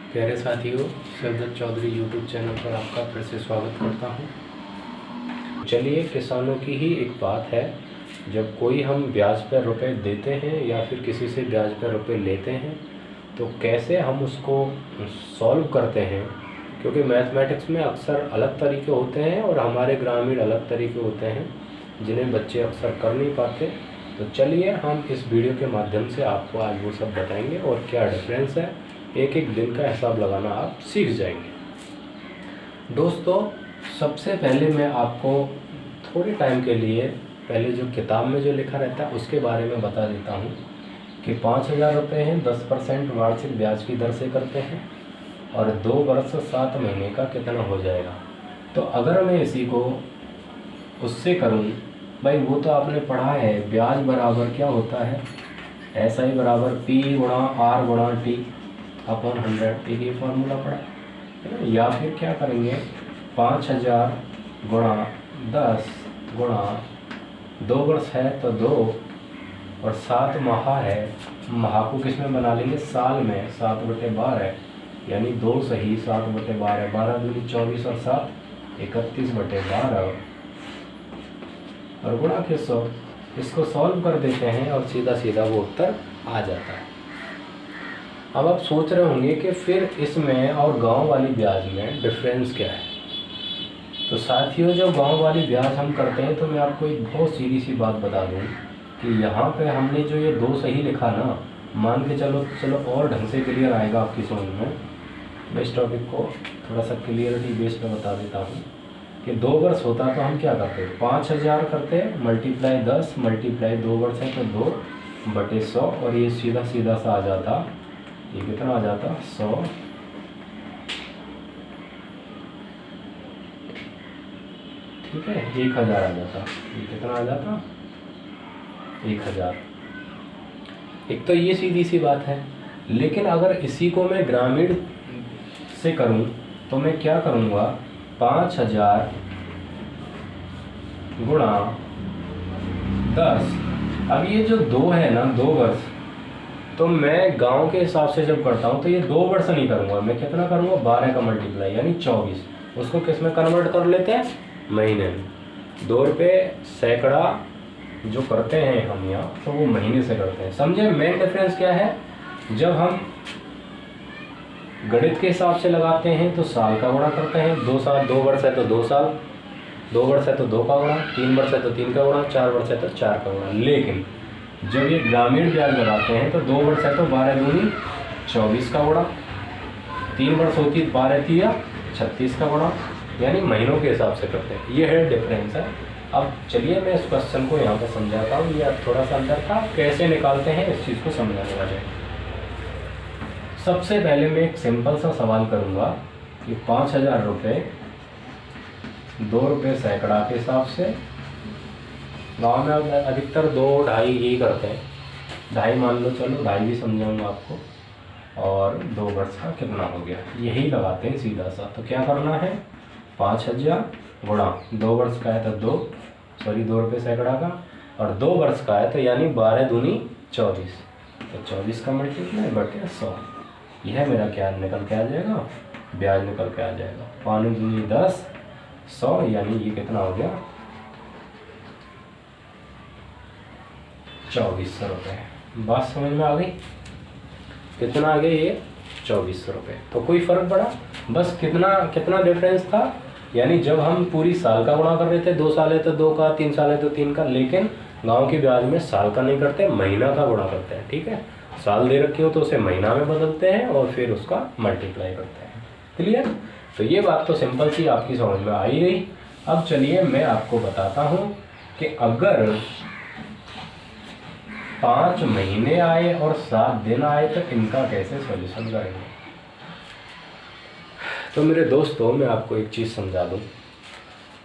प्यारे साथियों, सरदत्त Chaudhary YouTube channel पर आपका फिर से स्वागत करता हूं। चलिए, किसानों की ही एक बात है, जब कोई हम ब्याज पर रुपए देते हैं या फिर किसी से ब्याज पर रुपए लेते हैं तो कैसे हम उसको सॉल्व करते हैं। क्योंकि मैथमेटिक्स में अक्सर अलग तरीके होते हैं और हमारे ग्रामीण अलग तरीके होते हैं जिन्हें बच्चे अक्सर कर नहीं पाते। तो चलिए, हम इस वीडियो के माध्यम से आपको आज वो सब बताएंगे और क्या डिफरेंस है। एक एक दिन का हिसाब लगाना आप सीख जाएंगे। दोस्तों, सबसे पहले मैं आपको थोड़े टाइम के लिए पहले जो किताब में जो लिखा रहता है उसके बारे में बता देता हूँ कि 5,000 रुपये हैं 10% वार्षिक ब्याज की दर से करते हैं और 2 वर्ष 7 महीने का कितना हो जाएगा। तो अगर मैं इसी को उससे करूँ, भाई वो तो आपने पढ़ा है, ब्याज बराबर क्या होता है, SI बराबर P गुणा R गुणा T अपॉन 100, एक ये फार्मूला पढ़ा है ना। या फिर क्या करेंगे, 5,000 गुणा 10 गुणा 2 वर्ष है तो 2 और 7 माह है, माह को किस में बना लेंगे, साल में, 7/12 यानी 2 सही 7/12, 12 दूनी 24 और 7 31/12 और गुणा के 100। इसको सॉल्व कर देते हैं और सीधा सीधा वो उत्तर आ जाता है। अब आप सोच रहे होंगे कि फिर इसमें और गांव वाली ब्याज में डिफरेंस क्या है। तो साथियों, जो गांव वाली ब्याज हम करते हैं तो मैं आपको एक बहुत सीधी सी बात बता दूं कि यहाँ पे हमने जो ये 2 सही लिखा ना, मान के चलो और ढंग से क्लियर आएगा आपकी समझ में। मैं इस टॉपिक को थोड़ा सा क्लियरिटी बेस पे बता देता हूँ कि 2 वर्ष होता तो हम क्या करते, 5,000 करते मल्टीप्लाई 10 मल्टीप्लाई 2 वर्ष है तो 2/100 और ये सीधा सीधा सा आ जाता, ये कितना आ जाता, 100। ठीक है, 1,000 आ जाता। ये कितना आ जाता, 1,000। एक तो ये सीधी सी बात है। लेकिन अगर इसी को मैं ग्रामीण से करूं तो मैं क्या करूंगा, 5,000 गुणा 10। अब ये जो 2 है ना, 2 वर्ष, तो मैं गांव के हिसाब से जब करता हूं तो ये 2 वर्ष नहीं करूंगा, मैं कितना करूंगा, 12 का मल्टीप्लाई यानी 24। उसको किस में कन्वर्ट कर लेते हैं, महीने में। 2 रुपये सैकड़ा जो करते हैं हम यहाँ, तो वो महीने से करते हैं। समझे मेन डिफरेंस क्या है। जब हम गणित के हिसाब से लगाते हैं तो साल का गुणा करते हैं, 2 साल, 2 वर्ष है तो 2 साल, 2 वर्ष है तो 2 का गुणा, 3 वर्ष है तो 3 का गुणा, 4 वर्ष है तो 4 का गुणा। लेकिन जब ये ग्रामीण ब्याज लगाते हैं तो 2 वर्ष है तो 12 दूनी 24 का गुणा, 3 वर्ष होती 12 3 36 का गुणा, यानी महीनों के हिसाब से करते हैं। ये है डिफरेंस है। अब चलिए मैं इस क्वेश्चन को यहाँ पर समझाता हूँ। ये थोड़ा सा अंदर था, कैसे निकालते हैं इस चीज़ को समझाने वाले। सबसे पहले मैं एक सिंपल सा सवाल करूँगा कि 5,000 रुपये 2 रुपये सैकड़ा के हिसाब से, गांव में अधिकतर 2 ढाई यही करते हैं, ढाई मान लो, चलो ढाई भी समझाऊंगा आपको। और 2 वर्ष का कितना हो गया, यही लगाते हैं सीधा सा। तो क्या करना है, 5,000 गुणा 2 वर्ष का है तो 2 रुपये सैकड़ा का, और 2 वर्ष का है तो यानी 12 दूनी 24, तो 24 का मल्टीप्लाई बटे 100। यह मेरा क्या निकल के आ जाएगा, ब्याज निकल के आ जाएगा। 5 दूनी 10, 100 यानी ये कितना हो गया, 2400 रुपये। बात समझ में आ गई, कितना आ गया ये, 2400 रुपये। तो कोई फ़र्क पड़ा, बस कितना डिफरेंस था, यानी जब हम पूरी साल का गुणा कर रहे थे, 2 साल है तो 2 का, 3 साल है तो 3 का। लेकिन गांव की ब्याज में साल का नहीं करते, महीना का गुणा करते हैं। ठीक है, साल दे रखी हो तो उसे महीना में बदलते हैं और फिर उसका मल्टीप्लाई करते हैं। क्लियर। तो ये बात तो सिंपल सी आपकी समझ में आ ही गई। अब चलिए मैं आपको बताता हूँ कि अगर 5 महीने आए और 7 दिन आए तो इनका कैसे सॉल्यूशन करेंगे। तो मेरे दोस्तों, मैं आपको एक चीज़ समझा दूं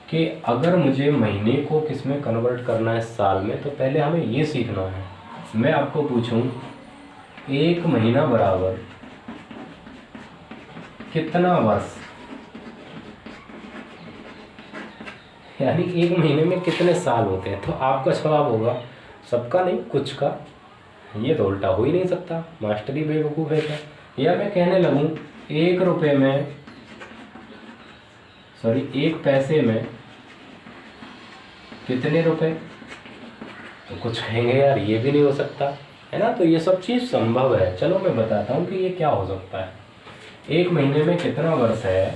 कि अगर मुझे महीने को किस में कन्वर्ट करना है, साल में, तो पहले हमें ये सीखना है। मैं आपको पूछूं, 1 महीना बराबर कितना वर्ष, यानी 1 महीने में कितने साल होते हैं। तो आपका जवाब होगा सबका नहीं, कुछ का। ये तो उल्टा हो ही नहीं सकता, मास्टर ही बेवकूफ़ है क्या। या मैं कहने लगूँ 1 रुपये में, सॉरी 1 पैसे में कितने रुपए? तो कुछ कहेंगे यार ये भी नहीं हो सकता, है ना। तो ये सब चीज़ संभव है। चलो मैं बताता हूँ कि ये क्या हो सकता है। 1 महीने में कितना वर्ष है?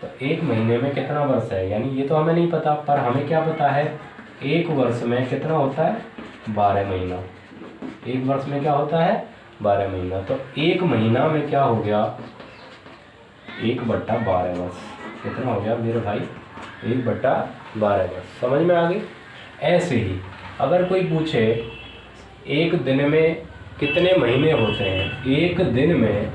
तो 1 महीने में कितना वर्ष है, यानी ये तो हमें नहीं पता, पर हमें क्या पता है 1 वर्ष में कितना होता है? 12 महीना। 1 वर्ष में क्या होता है? 12 महीना। तो 1 महीना में क्या हो गया? 1/12 वर्ष। कितना हो गया मेरे भाई? 1/12 वर्ष। समझ में आ गई? ऐसे ही अगर कोई पूछे 1 दिन में कितने महीने होते हैं, 1 दिन में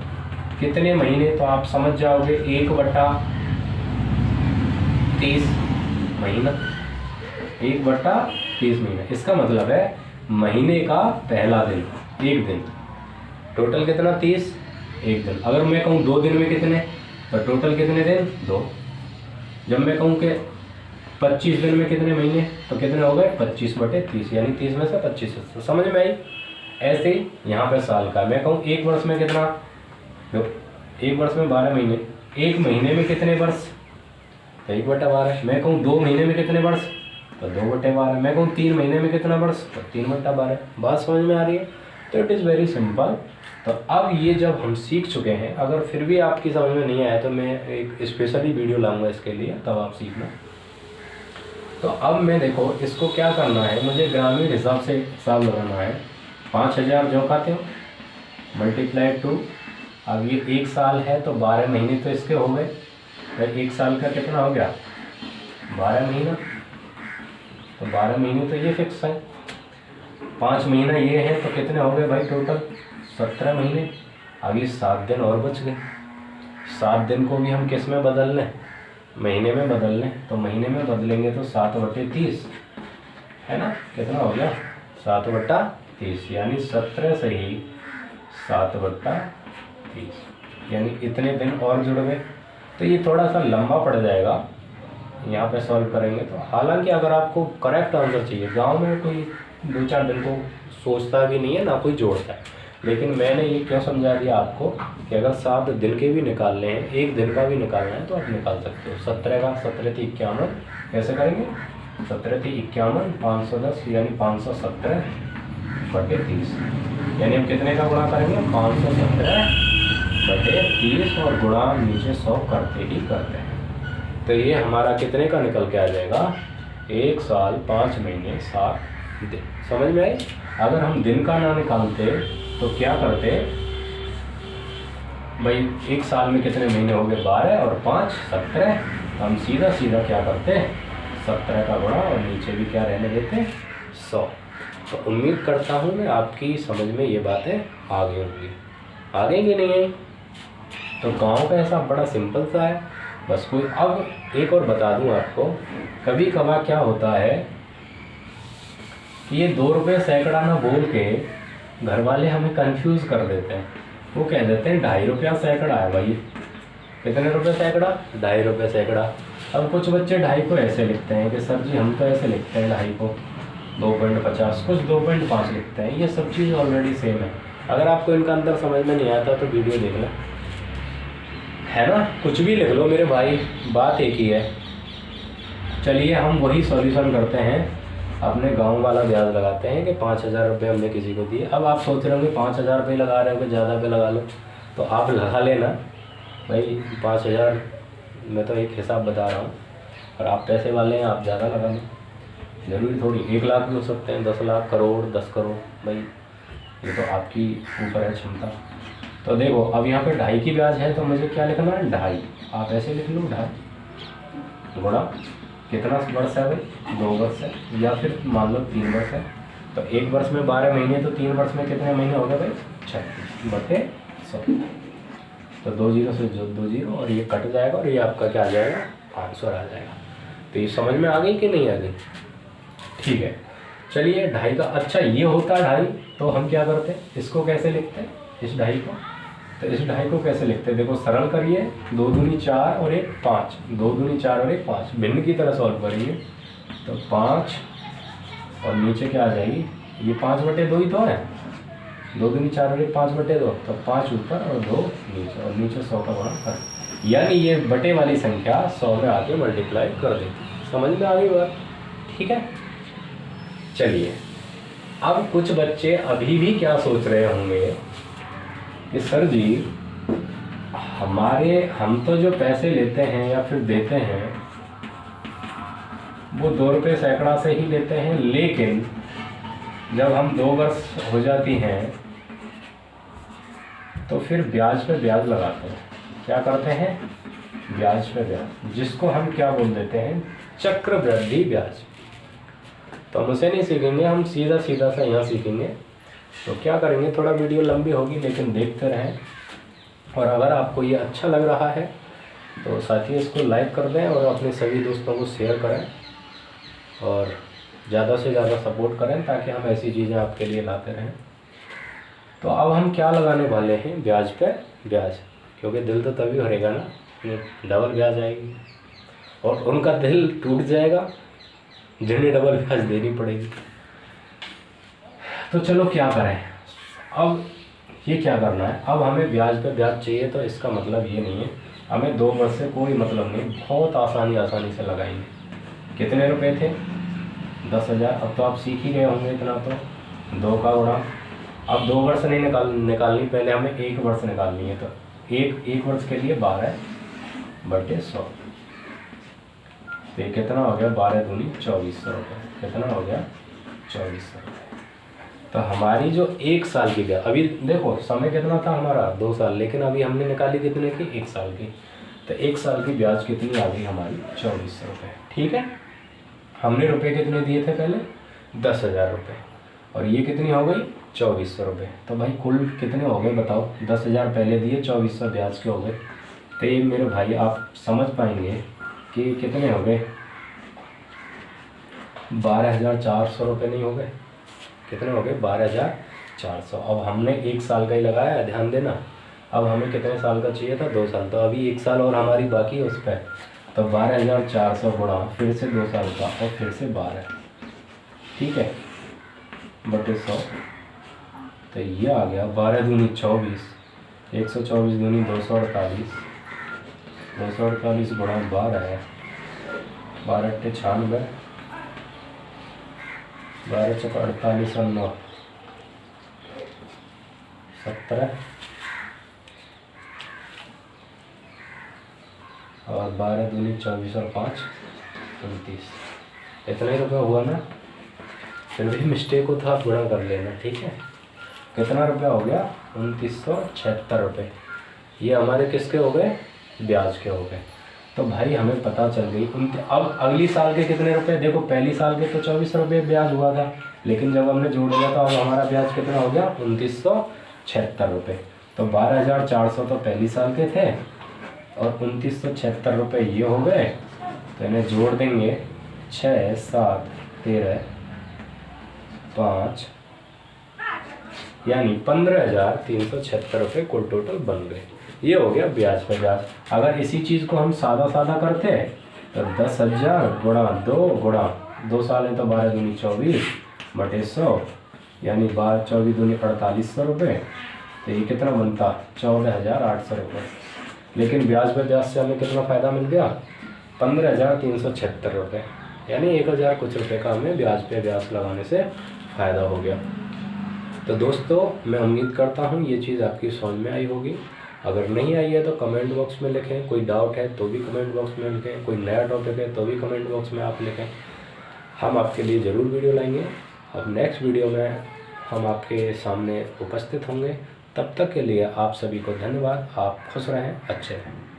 कितने महीने, तो आप समझ जाओगे 1/30 महीना। 1/30 महीना, इसका मतलब है महीने का पहला दिन 1 दिन। टोटल कितना? 30। 1 दिन। अगर मैं कहूँ 2 दिन में कितने, तो टोटल कितने दिन? 2। जब मैं कहूँ कि 25 दिन में कितने महीने, तो कितने हो गए? 25/30, यानी 30 में से 25। तो समझ में आई? ऐसे ही यहाँ पे साल का मैं कहूँ 1 वर्ष में कितना, 1 वर्ष में 12 महीने। 1 महीने में कितने वर्ष? तो 1/12। मैं कहूँ 2 महीने में कितने वर्ष, तो 2/12। मैं कहूँ 3 महीने में कितना वर्ष, तो 3/12। बात समझ में आ रही है? तो इट इज़ वेरी सिंपल। तो अब ये जब हम सीख चुके हैं, अगर फिर भी आपकी समझ में नहीं आया तो मैं एक स्पेशली वीडियो लाऊंगा इसके लिए, तब आप सीखना। तो अब मैं देखो इसको क्या करना है, मुझे ग्रामीण हिसाब से हिसाब लगाना है। 5000 जो खाते हो मल्टीप्लाई 2। अब ये 1 साल है तो 12 महीने तो इसके हो गए। तो 1 साल का कितना हो गया? 12 महीना। तो 12 महीने तो ये फिक्स है। 5 महीना ये है तो कितने हो गए भाई टोटल? 17 महीने। अब ये 7 दिन और बच गए। 7 दिन को भी हम किस में बदल लें? महीने में बदल लें। तो महीने में बदलेंगे तो 7/30 है ना। कितना हो गया? 7/30, यानी 17 से ही 7/30, यानी इतने दिन और जुड़ गए। तो ये थोड़ा सा लंबा पड़ जाएगा यहाँ पे सॉल्व करेंगे तो। हालांकि अगर आपको करेक्ट आंसर चाहिए, गांव में कोई 2-4 दिन को सोचता भी नहीं है, ना कोई जोड़ता है। लेकिन मैंने ये क्यों समझा दिया आपको कि अगर 7 दिन के भी निकालने हैं, 1 दिन का भी निकालना है तो आप निकाल सकते हो। 17 का 17 × 51 कैसे करेंगे? 17 × 51 510, यानी 517/30। यानी हम कितने का गुणा करेंगे? 517/30, और गुणा नीचे 100 करते ही करते हैं। तो ये हमारा कितने का निकल के आ जाएगा? 1 साल 5 महीने 7 दिन। समझ में आई? अगर हम दिन का ना निकालते तो क्या करते भाई? 1 साल में कितने महीने हो गए? 12 और 5 17। हम सीधा सीधा क्या करते? 17 का गुणा और नीचे भी क्या रहने देते? 100। तो उम्मीद करता हूँ मैं आपकी समझ में ये बातें आ गई होंगी। आ गई कि नहीं आई? तो गाँव का ऐसा बड़ा सिंपल सा है बस। कोई अब एक और बता दूँ आपको, कभी कभार क्या होता है कि ये 2 रुपये सैकड़ा ना बोल के घर वाले हमें कंफ्यूज कर देते हैं। वो कह देते हैं 2.5 रुपया सैकड़ा है भाई। कितने रुपये सैकड़ा? 2.5 रुपये सैकड़ा। अब कुछ बच्चे 2.5 को ऐसे लिखते हैं कि सर जी हम तो ऐसे लिखते हैं 2.5 को 2.50, कुछ 2.5 लिखते हैं। ये सब चीज़ ऑलरेडी सेम है। अगर आपको इनका अंतर समझ में नहीं आता तो वीडियो देख लें, है ना। कुछ भी लिख लो मेरे भाई, बात एक ही है। चलिए हम वही सॉल्यूशन करते हैं। अपने गांव वाला ब्याज लगाते हैं कि 5000 रुपये हमने किसी को दिए। अब आप सोच रहे होंगे 5000 रुपये लगा रहे हो कि ज़्यादा पे लगा लो, तो आप लगा लेना भाई 5000। मैं तो एक हिसाब बता रहा हूँ, और आप पैसे वाले हैं, आप ज़्यादा लगा लो। ज़रूरी थोड़ी 1 लाख भी हो सकते हैं, 10 लाख, करोड़, 10 करोड़, भाई ये तो आपकी ऊपर है क्षमता। तो देखो अब यहाँ पे 2.5 की ब्याज है तो मुझे क्या लिखना है? 2.5। आप ऐसे लिख लो 2.5 गुणा कितना वर्ष है भाई? 2 वर्ष है, या फिर मान लो 3 वर्ष है। तो 1 वर्ष में 12 महीने, तो 3 वर्ष में कितने महीने हो गए भाई? 36/100। तो 2 0 से 2 0 और ये कट जाएगा और ये आपका क्या आ जाएगा? आंसर आ जाएगा। तो ये समझ में आ गई कि नहीं आ गई? ठीक है, चलिए 2.5 का अच्छा ये होता है 2.5, तो हम क्या करते हैं? इसको कैसे लिखते हैं इस 2.5 को? तो इस 2.5 को कैसे लिखते हैं? देखो सरल करिए, 2 दूनी 4 और 1 5, 2 दूनी 4 और 1 5, भिन्न की तरह सॉल्व करिए तो 5 और नीचे क्या आ जाएगी? ये 5/2 ही तो है, 2 दूनी 4 बटे 5/2, तो 5 ऊपर और 2 नीचे, और नीचे 100 का गुणा कर, यानी ये बटे वाली संख्या 100 में आके मल्टीप्लाई कर देती। समझ में आ गई बात? ठीक है। चलिए, अब कुछ बच्चे अभी भी क्या सोच रहे होंगे कि सर जी हम तो जो पैसे लेते हैं या फिर देते हैं वो 2 रुपये सैकड़ा से ही लेते हैं, लेकिन जब हम 2 वर्ष हो जाती हैं तो फिर ब्याज पे ब्याज लगाते हैं। क्या करते हैं? ब्याज पे ब्याज, जिसको हम क्या बोल देते हैं? चक्रवृद्धि ब्याज। तो हम उसे नहीं सीखेंगे, हम सीधा सा यहाँ सीखेंगे। तो क्या करेंगे, थोड़ा वीडियो लंबी होगी लेकिन देखते रहें, और अगर आपको ये अच्छा लग रहा है तो साथियों इसको लाइक कर दें और अपने सभी दोस्तों को शेयर करें और ज़्यादा से ज़्यादा सपोर्ट करें ताकि हम ऐसी चीज़ें आपके लिए लाते रहें। तो अब हम क्या लगाने वाले हैं? ब्याज पे ब्याज, क्योंकि दिल तो तभी भरेगा ना, डबल ब्याज आएगी और उनका दिल टूट जाएगा जिन्हें डबल ब्याज देनी पड़ेगी। तो चलो क्या करें, अब ये क्या करना है, अब हमें ब्याज पे ब्याज चाहिए। तो इसका मतलब ये नहीं है हमें 2 वर्ष से कोई मतलब नहीं, बहुत आसानी से लगाएंगे। कितने रुपए थे? 10,000। अब तो आप सीख ही गए होंगे इतना, तो 2 का गुणा। अब 2 वर्ष नहीं निकालनी, पहले हमें 1 वर्ष निकालनी है। तो एक वर्ष के लिए 12/100। तो ये कितना हो गया? 12 दूनी 2400 रुपये। कितना हो गया? 2400 रुपये। तो हमारी जो 1 साल की ब्याज, अभी देखो समय कितना था हमारा? 2 साल, लेकिन अभी हमने निकाली कितने की? 1 साल की। तो 1 साल की ब्याज कितनी आ गई हमारी? 2400 रुपये। ठीक है। हमने रुपए कितने दिए थे पहले? 10,000 रुपये, और ये कितनी हो गई? 2400 रुपये। तो भाई कुल कितने हो गए बताओ? 10,000 पहले दिए, 2400 ब्याज के हो गए। तो ये मेरे भाई आप समझ पाएंगे कि कितने हो गए? 12,400 रुपये नहीं हो गए? कितने हो गए? 12,400। अब हमने 1 साल का ही लगाया है, ध्यान देना। अब हमें कितने साल का चाहिए था? 2 साल। तो अभी 1 साल और हमारी बाकी है उस पर। तो 12,400 गुणा फिर से 2 साल का और फिर से 12, ठीक है, बटे 100। तो ये आ गया 12 दूनी 24, 124 दूनी 248, 248 गुणा 12 है, 12 × 96, 12 × 48 और 9 17, और 12 दूनी 24 और 5 29। इतना ही रुपये हुआ ना? फिर भी मिस्टेक हो तो आप गुणा कर लेना, ठीक है। कितना रुपया हो गया? 2976 रुपये। ये हमारे किसके हो गए? ब्याज के हो गए। तो भाई हमें पता चल गई अब अगली साल के कितने रुपए? देखो पहली साल के तो 24 रुपये ब्याज हुआ था, लेकिन जब हमने जोड़ दिया था अब हमारा ब्याज कितना हो गया? 2976 रुपये। तो 12,400 तो पहली साल के थे और 2976 रुपये ये हो गए। तो इन्हें जोड़ देंगे, 6, 7, 13, 5, यानी 15,376 रुपये कुल टोटल बन गए। ये हो गया ब्याज पे ब्याज। अगर इसी चीज़ को हम सादा करते तो 10,000 गुणा 2 गुणा 2 साल है तो 12 दूनी 24 बटे 100, यानी 24 दूनी 4800 रुपये। तो ये कितना बनता? 14,800 रुपये। लेकिन ब्याज पे ब्याज से हमें कितना फ़ायदा मिल गया? 15,376 रुपये, यानी 1,000 कुछ रुपये का हमें ब्याज पे ब्याज लगाने से फ़ायदा हो गया। तो दोस्तों मैं उम्मीद करता हूँ ये चीज़ आपकी समझ में आई होगी। अगर नहीं आई है तो कमेंट बॉक्स में लिखें, कोई डाउट है तो भी कमेंट बॉक्स में लिखें, कोई नया टॉपिक है तो भी कमेंट बॉक्स में आप लिखें, हम आपके लिए ज़रूर वीडियो लाएंगे। अब नेक्स्ट वीडियो में हम आपके सामने उपस्थित होंगे। तब तक के लिए आप सभी को धन्यवाद। आप खुश रहें, अच्छे रहें।